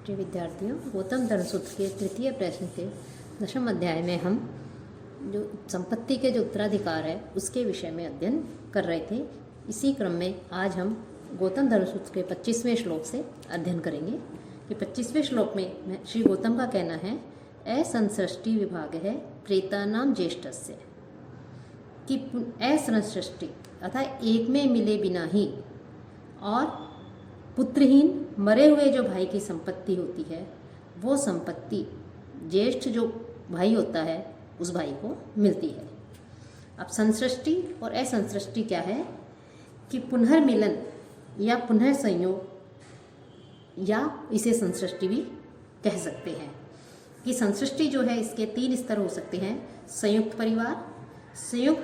प्रिय विद्यार्थियों, गौतम धर्म सूत्र के तृतीय प्रश्न के 10वें अध्याय में हम जो संपत्ति के जो उत्तराधिकार है उसके विषय में अध्ययन कर रहे थे। इसी क्रम में आज हम गौतम धर्म सूत्र के 25वें श्लोक से अध्ययन करेंगे कि 25वें श्लोक में श्री गौतम का कहना है, असंसृष्टि विभाग है प्रेतानाम ज्येष्ठस्य, कि असंसृष्टि अर्थात एक में मिले बिना ही और पुत्रहीन मरे हुए जो भाई की संपत्ति होती है वो संपत्ति ज्येष्ठ जो भाई होता है उस भाई को मिलती है। अब संसृष्टि और असंसृष्टि क्या है कि पुनर्मिलन या पुनर्संयोग या इसे संसृष्टि भी कह सकते हैं। कि संसृष्टि जो है इसके 3 स्तर हो सकते हैं। संयुक्त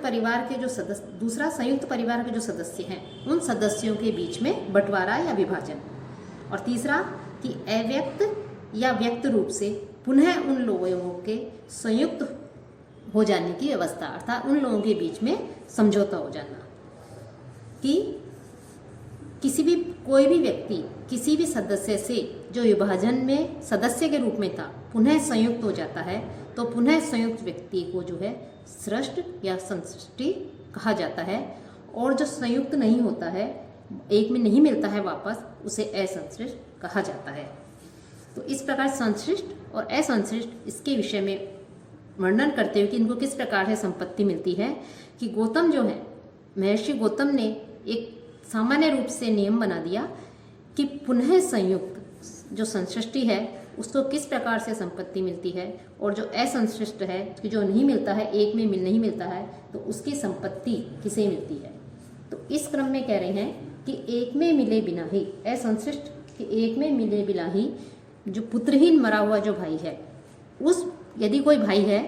परिवार के जो सदस्य, दूसरा संयुक्त परिवार के जो सदस्य हैं उन सदस्यों के बीच में बंटवारा या विभाजन, और तीसरा कि अव्यक्त या व्यक्त रूप से पुनः उन लोगों के संयुक्त हो जाने की अवस्था, अर्थात उन लोगों के बीच में समझौता हो जाना। कि कोई भी व्यक्ति किसी भी सदस्य से जो विभाजन में सदस्य के रूप में था पुनः संयुक्त हो जाता है तो पुनः संयुक्त व्यक्ति को जो है सृष्ट या संसृष्टि कहा जाता है, और जो संयुक्त नहीं होता है, एक में नहीं मिलता है वापस, उसे असंसृष्ट कहा जाता है। तो इस प्रकार संसृष्ट और असंसृष्ट इसके विषय में वर्णन करते हुए कि इनको किस प्रकार से संपत्ति मिलती है, कि गौतम जो है, महर्षि गौतम ने एक सामान्य रूप से नियम बना दिया कि पुनः संयुक्त जो संसृष्टि है उसको किस प्रकार से संपत्ति मिलती है, और जो असंसृष्ट है कि जो नहीं मिलता है, एक में नहीं मिलता है, तो उसकी संपत्ति किसे मिलती है। तो इस क्रम में कह रहे हैं कि एक में मिले बिना ही, असंसृष्ट कि एक में मिले बिना ही जो पुत्रहीन मरा हुआ जो भाई है, उस यदि कोई भाई है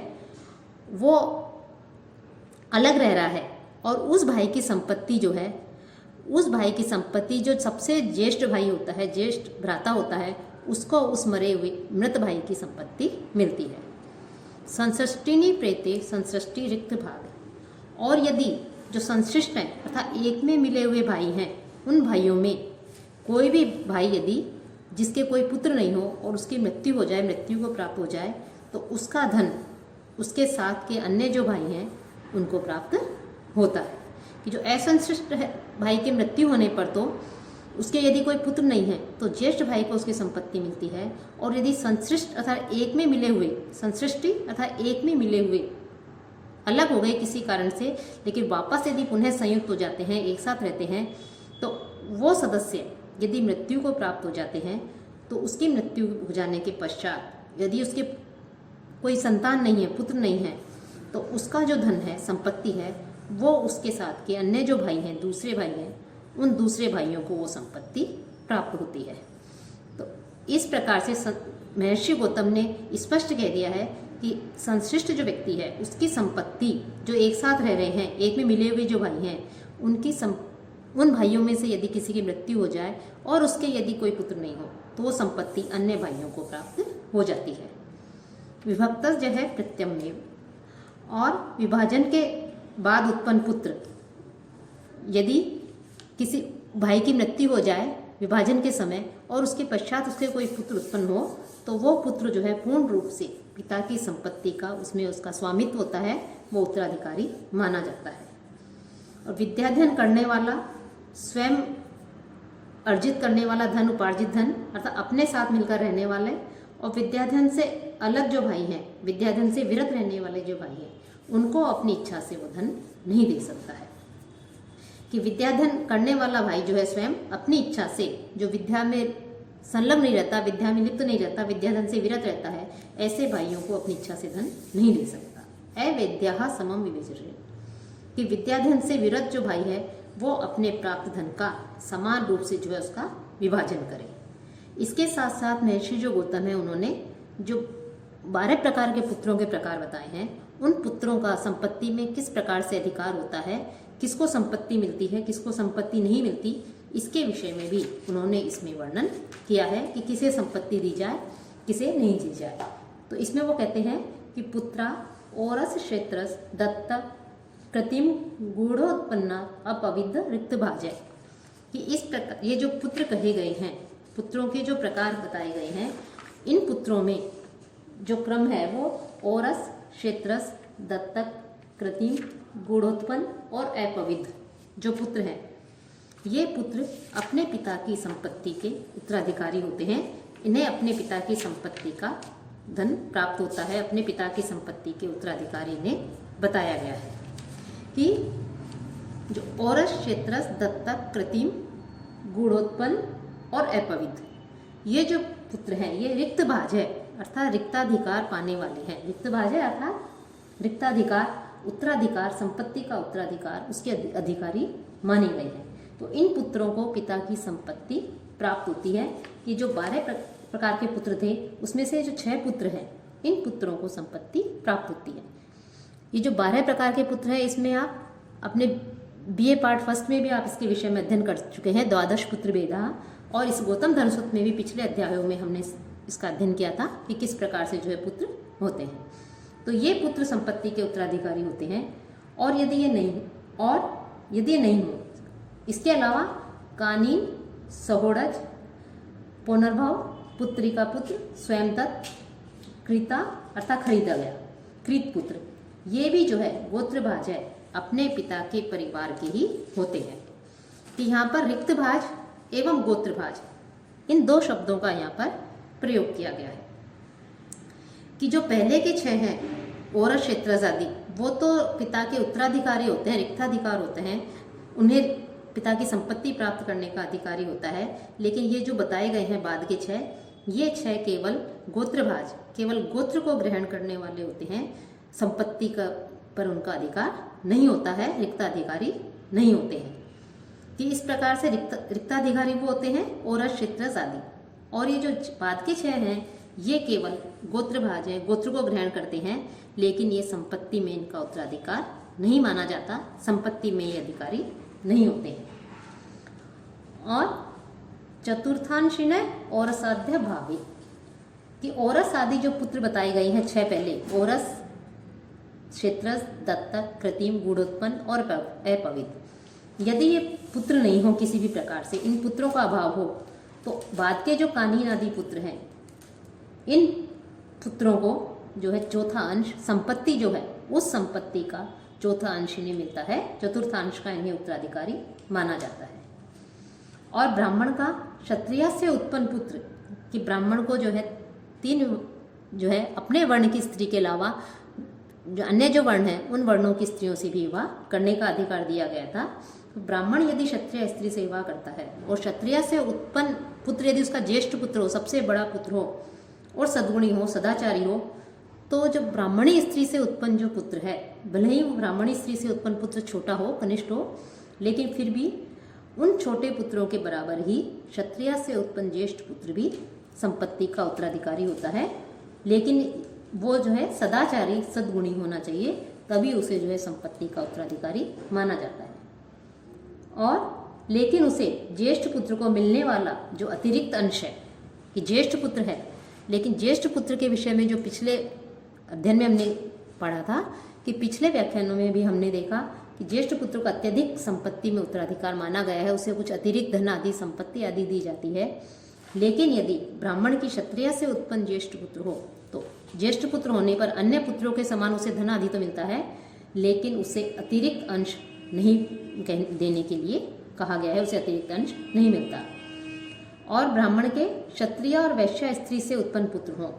वो अलग रह रहा है और उस भाई की संपत्ति जो है, उस भाई की संपत्ति जो सबसे ज्येष्ठ भाई होता है, ज्येष्ठ भ्राता होता है, उसको उस मरे हुए मृत भाई की संपत्ति मिलती है। संसृष्टिनी प्रेते संसृष्टि रिक्त भाग। और यदि जो संसृष्ट है अर्थात एक में मिले हुए भाई हैं, उन भाइयों में कोई भी भाई यदि जिसके कोई पुत्र नहीं हो और उसकी मृत्यु हो जाए, मृत्यु को प्राप्त हो जाए, तो उसका धन उसके साथ के अन्य जो भाई हैं उनको प्राप्त होता है। कि जो असंसृष्ट है भाई की मृत्यु होने पर तो उसके यदि कोई पुत्र नहीं है तो ज्येष्ठ भाई को उसकी संपत्ति मिलती है, और यदि संसृष्ट अर्थात एक में मिले हुए, संसृष्टि अर्थात एक में मिले हुए अलग हो गए किसी कारण से, लेकिन वापस यदि पुनः संयुक्त हो जाते हैं, एक साथ रहते हैं, तो वो सदस्य यदि मृत्यु को प्राप्त हो जाते हैं तो उसकी मृत्यु हो जाने के पश्चात यदि उसके कोई संतान नहीं है, पुत्र नहीं है, तो उसका जो धन है, संपत्ति है, वो उसके साथ के अन्य जो भाई हैं, दूसरे भाई हैं, उन दूसरे भाइयों को वो संपत्ति प्राप्त होती है। तो इस प्रकार से महर्षि गौतम ने स्पष्ट कह दिया है कि संश्लिष्ट जो व्यक्ति है उसकी संपत्ति, जो एक साथ रह रहे हैं, एक में मिले हुए जो भाई हैं, उनकी उन भाइयों में से यदि किसी की मृत्यु हो जाए और उसके यदि कोई पुत्र नहीं हो तो वो संपत्ति अन्य भाइयों को प्राप्त हो जाती है। विभक्त जो है प्रत्यमेव, और विभाजन के बाद उत्पन्न पुत्र, यदि किसी भाई की मृत्यु हो जाए विभाजन के समय और उसके पश्चात उसके कोई पुत्र उत्पन्न हो तो वो पुत्र जो है पूर्ण रूप से पिता की संपत्ति का, उसमें उसका स्वामित्व होता है, वो उत्तराधिकारी माना जाता है। और विद्याध्ययन करने वाला, स्वयं अर्जित करने वाला धन, उपार्जित धन अर्थात अपने साथ मिलकर रहने वाले, और विद्याध्ययन से अलग जो भाई हैं, विद्याध्ययन से विरत रहने वाले जो भाई हैं, उनको अपनी इच्छा से वो धन नहीं दे सकता है। कि विद्याध्ययन करने वाला भाई जो है स्वयं अपनी इच्छा से, जो विद्या में संलग्न नहीं रहता, विद्या में लिप्त नहीं रहता, विद्याधन से विरत रहता है, ऐसे भाइयों को अपनी इच्छा से धन नहीं दे सकता। अविद्या समम विवेचन, कि विद्याधन से विरत जो भाई है वो अपने प्राप्त धन का समान रूप से जो है उसका विभाजन करे। इसके साथ साथ महर्षि जो गौतम है उन्होंने जो 12 प्रकार के पुत्रों के प्रकार बताए हैं, उन पुत्रों का संपत्ति में किस प्रकार से अधिकार होता है, किसको संपत्ति मिलती है, किसको संपत्ति नहीं मिलती, इसके विषय में भी उन्होंने इसमें वर्णन किया है कि किसे संपत्ति दी जाए, किसे नहीं दी जाए। तो इसमें वो कहते हैं कि पुत्रा ओरस क्षेत्रस दत्त कृतिम गूढ़ोत्पन्ना अपविद्ध रिक्त भाजय, कि इस प्रकार ये जो पुत्र कहे गए हैं, पुत्रों के जो प्रकार बताए गए हैं, इन पुत्रों में जो क्रम है वो औरस, क्षेत्रस, दत्तक, कृत्रिम, गूढ़ोत्पन्न और अपविद्ध जो पुत्र हैं, ये पुत्र अपने पिता की संपत्ति के उत्तराधिकारी होते हैं। इन्हें अपने पिता की संपत्ति का धन प्राप्त होता है। अपने पिता की संपत्ति के उत्तराधिकारी इन्हें बताया गया है कि जो औरस, क्षेत्रस, दत्तक, कृत्रिम, गूढ़ोत्पन्न और अपविद्ध, ये जो पुत्र हैं ये रिक्तभाज है, अर्थात रिक्ताधिकार पाने वाले हैं। रिक्तभाज है अर्थात रिक्ताधिकार, उत्तराधिकार, संपत्ति का उत्तराधिकार उसके अधिकारी माने गए हैं। तो इन पुत्रों को पिता की संपत्ति प्राप्त होती है। कि जो 12 प्रकार के पुत्र थे उसमें से जो 6 पुत्र हैं, इन पुत्रों को संपत्ति प्राप्त होती है। ये जो 12 प्रकार के पुत्र हैं, इसमें आप अपने BA पार्ट फर्स्ट में भी आप इसके विषय में अध्ययन कर चुके हैं, द्वादश पुत्र भेदा। और इस गौतम धर्म सूत्र में भी पिछले अध्यायों में हमने इसका अध्ययन किया था कि किस प्रकार से जो है पुत्र होते हैं। तो ये पुत्र संपत्ति के उत्तराधिकारी होते हैं। और यदि ये नहीं हो, इसके अलावा कानीन, सहोड़ज, पुनर्भव, पुत्री का पुत्र, स्वयंदत्त, कृता अर्थात खरीदा गया, कृत पुत्र, ये भी जो है गोत्रभाज है, अपने पिता के परिवार के ही होते हैं। तो यहाँ पर रिक्तभाज एवं गोत्रभाज इन 2 शब्दों का यहाँ पर प्रयोग किया गया है। कि जो पहले के 6 हैं, औरस, क्षेत्रस आदि, वो तो पिता के उत्तराधिकारी होते हैं, रिक्ताधिकार होते हैं, उन्हें पिता की संपत्ति प्राप्त करने का अधिकारी होता है। लेकिन ये जो बताए गए हैं बाद के 6, ये 6 केवल गोत्रभाज, केवल गोत्र को ग्रहण करने वाले होते हैं। संपत्ति का पर उनका अधिकार नहीं होता है, रिक्ताधिकारी नहीं होते हैं। कि इस प्रकार से रिक्ताधिकारी वो होते हैं औरस, क्षेत्रस आदि। और ये जो बाद के 6 हैं ये केवल गोत्रभाज हैं, गोत्र को ग्रहण करते हैं, लेकिन ये संपत्ति में इनका उत्तराधिकार नहीं माना जाता, संपत्ति में ये अधिकारी नहीं होते हैं। और चतुर्थांशिन औरसाध्य भावी, कि औरस आदि जो पुत्र बताए गए हैं 6 पहले, औरस, क्षेत्रस, दत्तक, कृत्रिम, गूढ़ोत्पन्न और अपविद्ध, यदि ये पुत्र नहीं हो किसी भी प्रकार से, इन पुत्रों का अभाव हो, तो बाद के जो कानीन आदि पुत्र हैं, इन पुत्रों को जो है चौथा अंश संपत्ति जो है उस संपत्ति का चौथा अंश इन्हें मिलता है, चतुर्थांश का इन्हें उत्तराधिकारी माना जाता है। और ब्राह्मण का क्षत्रिय से उत्पन्न पुत्र, कि ब्राह्मण को जो है 3 जो है अपने वर्ण की स्त्री के अलावा जो अन्य जो वर्ण है उन वर्णों की स्त्रियों से भी विवाह करने का अधिकार दिया गया था। तो ब्राह्मण यदि क्षत्रिय स्त्री से विवाह करता है और क्षत्रिय से उत्पन्न पुत्र यदि उसका ज्येष्ठ पुत्र हो, सबसे बड़ा पुत्र हो और सद्गुणी हो, सदाचारी हो, तो जो ब्राह्मणी स्त्री से उत्पन्न जो पुत्र है, भले ही वो ब्राह्मणी स्त्री से उत्पन्न पुत्र छोटा हो, कनिष्ठ हो, लेकिन फिर भी उन छोटे पुत्रों के बराबर ही क्षत्रिय से उत्पन्न ज्येष्ठ पुत्र भी संपत्ति का उत्तराधिकारी होता है। लेकिन वो जो है सदाचारी, सद्गुणी होना चाहिए, तभी उसे जो है संपत्ति का उत्तराधिकारी माना जाता है। और लेकिन उसे ज्येष्ठ पुत्र को मिलने वाला जो अतिरिक्त अंश है, कि ज्येष्ठ पुत्र है, लेकिन ज्येष्ठ पुत्र के विषय में जो पिछले अध्ययन में हमने पढ़ा था, कि पिछले व्याख्यानों में भी हमने देखा कि ज्येष्ठ पुत्र को अत्यधिक संपत्ति में उत्तराधिकार माना गया है, उसे कुछ अतिरिक्त धन आदि संपत्ति आदि दी जाती है। लेकिन यदि ब्राह्मण की क्षत्रिय से उत्पन्न ज्येष्ठ पुत्र हो, तो ज्येष्ठ पुत्र होने पर अन्य पुत्रों के समान उसे धन आदि तो मिलता है, लेकिन उसे अतिरिक्त अंश नहीं देने के लिए कहा गया है, उसे अतिरिक्त अंश नहीं मिलता। और ब्राह्मण के क्षत्रिय और वैश्य स्त्री से उत्पन्न पुत्र हों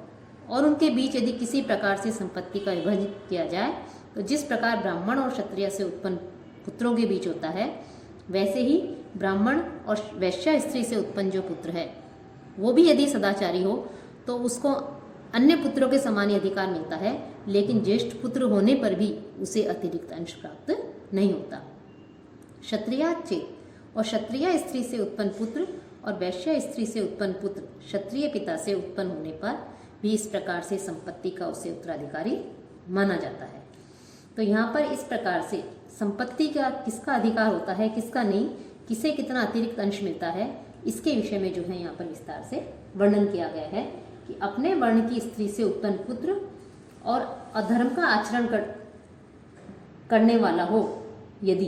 और उनके बीच यदि किसी प्रकार से संपत्ति का विभाजन किया जाए, तो जिस प्रकार ब्राह्मण और क्षत्रिय से उत्पन्न पुत्रों के बीच होता है, वैसे ही ब्राह्मण और वैश्य स्त्री से उत्पन्न जो पुत्र है वो भी यदि सदाचारी हो तो उसको अन्य पुत्रों के समान ही अधिकार मिलता है, लेकिन ज्येष्ठ पुत्र होने पर भी उसे अतिरिक्त अंश प्राप्त नहीं होता। क्षत्रिय चेत और क्षत्रिय स्त्री से उत्पन्न पुत्र और वैश्य स्त्री से उत्पन्न पुत्र क्षत्रिय पिता से उत्पन्न होने पर भी इस प्रकार से संपत्ति का उसे उत्तराधिकारी माना जाता है। तो यहाँ पर इस प्रकार से संपत्ति का किसका अधिकार होता है, किसका नहीं, किसे कितना अतिरिक्त अंश मिलता है, इसके विषय में जो है यहाँ पर विस्तार से वर्णन किया गया है। कि अपने वर्ण की स्त्री से उत्पन्न पुत्र और अधर्म का आचरण करने वाला हो यदि,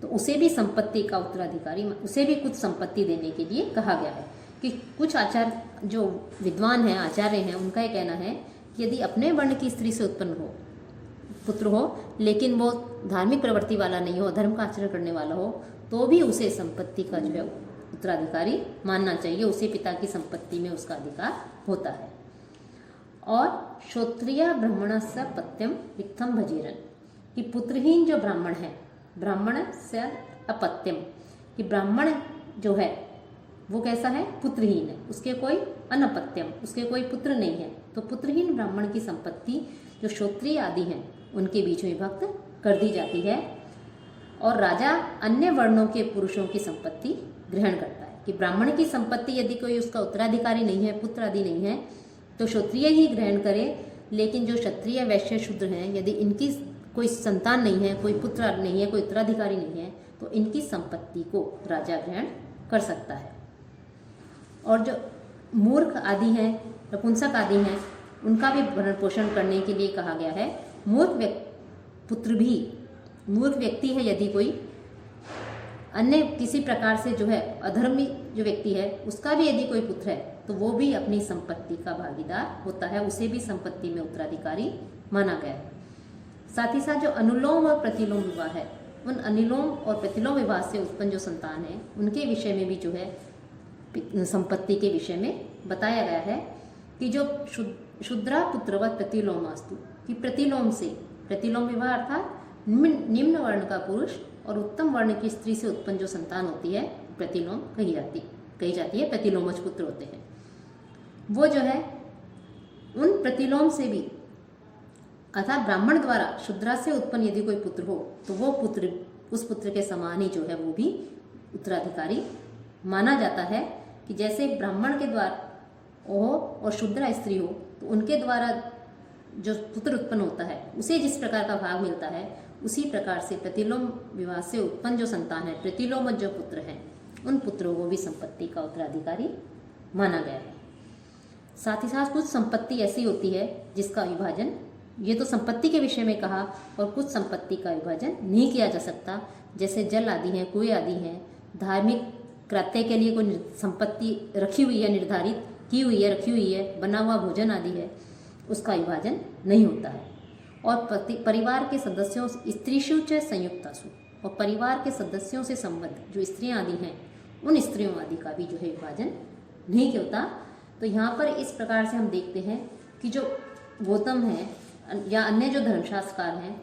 तो उसे भी संपत्ति का उत्तराधिकारी, उसे भी कुछ संपत्ति देने के लिए कहा गया है। कि कुछ आचार्य जो विद्वान हैं, आचार्य हैं, उनका ये कहना है कि यदि अपने वर्ण की स्त्री से उत्पन्न हो पुत्र हो, लेकिन वो धार्मिक प्रवृत्ति वाला नहीं हो, धर्म का आचरण करने वाला हो, तो भी उसे संपत्ति का जो है उत्तराधिकारी मानना चाहिए, उसे पिता की संपत्ति में उसका अधिकार होता है। और श्रोत्रिय ब्राह्मण से पत्यम रिक्तम भजीरन, कि पुत्रहीन जो ब्राह्मण है, ब्राह्मण से अपत्यम, कि ब्राह्मण जो है वो कैसा है, पुत्रहीन है, उसके कोई अनपत्यम, उसके कोई पुत्र नहीं है, तो पुत्रहीन ब्राह्मण की संपत्ति जो श्रोत्रिय आदि हैं उनके बीच में विभक्त कर दी जाती है। और राजा अन्य वर्णों के पुरुषों की संपत्ति ग्रहण करता है, कि ब्राह्मण की संपत्ति यदि कोई उसका उत्तराधिकारी नहीं है, पुत्र आदि नहीं है, तो क्षत्रिय ही ग्रहण करे, लेकिन जो क्षत्रिय वैश्य शूद्र हैं, यदि इनकी कोई संतान नहीं है, कोई पुत्र नहीं है, कोई उत्तराधिकारी नहीं है, तो इनकी संपत्ति को राजा ग्रहण कर सकता है। और जो मूर्ख आदि हैं, नपुंसक आदि हैं, उनका भी भरण पोषण करने के लिए कहा गया है। पुत्र भी मूर्ख व्यक्ति है, यदि कोई अन्य किसी प्रकार से जो है अधर्मी जो व्यक्ति है, उसका भी यदि कोई पुत्र है, तो वो भी अपनी संपत्ति का भागीदार होता है, उसे भी संपत्ति में उत्तराधिकारी माना गया है। साथ ही साथ जो अनुलोम और प्रतिलोम विवाह है, उन अनुलोम और प्रतिलोम विवाह से उत्पन्न जो संतान है, उनके विषय में भी जो है संपत्ति के विषय में बताया गया है कि जो शूद्रा पुत्रवत प्रतिलोमास्तु, कि प्रतिलोम से, प्रतिलोम विवाह अर्थात निम्न वर्ण का पुरुष और उत्तम वर्ण की स्त्री से उत्पन्न जो संतान होती है, प्रतिलोम कही जाती है, प्रतिलोमज पुत्र होते हैं। वो जो है उन प्रतिलोम से भी, अर्थात ब्राह्मण द्वारा शूद्रा से उत्पन्न यदि कोई पुत्र हो, तो वो पुत्र उस पुत्र के समान ही जो है वो भी उत्तराधिकारी माना जाता है। कि जैसे ब्राह्मण के द्वारा हो और शूद्रा स्त्री हो, तो उनके द्वारा जो पुत्र उत्पन्न होता है उसे जिस प्रकार का भाग मिलता है, उसी प्रकार से प्रतिलोम विवाह से उत्पन्न जो संतान है, प्रतिलोमज जो पुत्र हैं, उन पुत्रों को भी संपत्ति का उत्तराधिकारी माना गया है। साथ ही साथ कुछ संपत्ति ऐसी होती है जिसका विभाजन, ये तो संपत्ति के विषय में कहा, और कुछ संपत्ति का विभाजन नहीं किया जा सकता, जैसे जल आदि हैं, कुएं आदि हैं, धार्मिक कृत्य के लिए कोई संपत्ति रखी हुई है, निर्धारित की हुई है, रखी हुई है, बना हुआ भोजन आदि है, उसका विभाजन नहीं होता है। और परिवार के सदस्यों, स्त्रीषु च संयुक्तासु, और परिवार के सदस्यों से संबद्ध जो स्त्रियां आदि हैं, उन स्त्रियों आदि का भी जो है विभाजन नहीं होता। तो यहाँ पर इस प्रकार से हम देखते हैं कि जो गौतम है या अन्य जो धर्मशास्त्रकार हैं,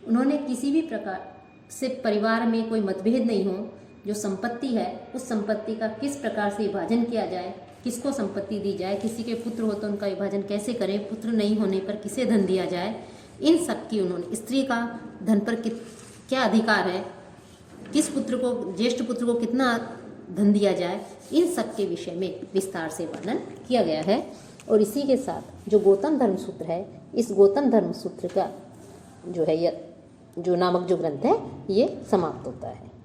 उन्होंने किसी भी प्रकार से परिवार में कोई मतभेद नहीं हो, जो संपत्ति है उस संपत्ति का किस प्रकार से विभाजन किया जाए, किसको संपत्ति दी जाए, किसी के पुत्र हो तो उनका विभाजन कैसे करें, पुत्र नहीं होने पर किसे धन दिया जाए, इन सब की उन्होंने, स्त्री का धन पर क्या अधिकार है, किस पुत्र को, ज्येष्ठ पुत्र को कितना धन दिया जाए, इन सब के विषय में विस्तार से वर्णन किया गया है। और इसी के साथ जो गौतम धर्म सूत्र है, इस गौतम धर्म सूत्र का जो है, जो नामक जो ग्रंथ है, ये समाप्त होता है।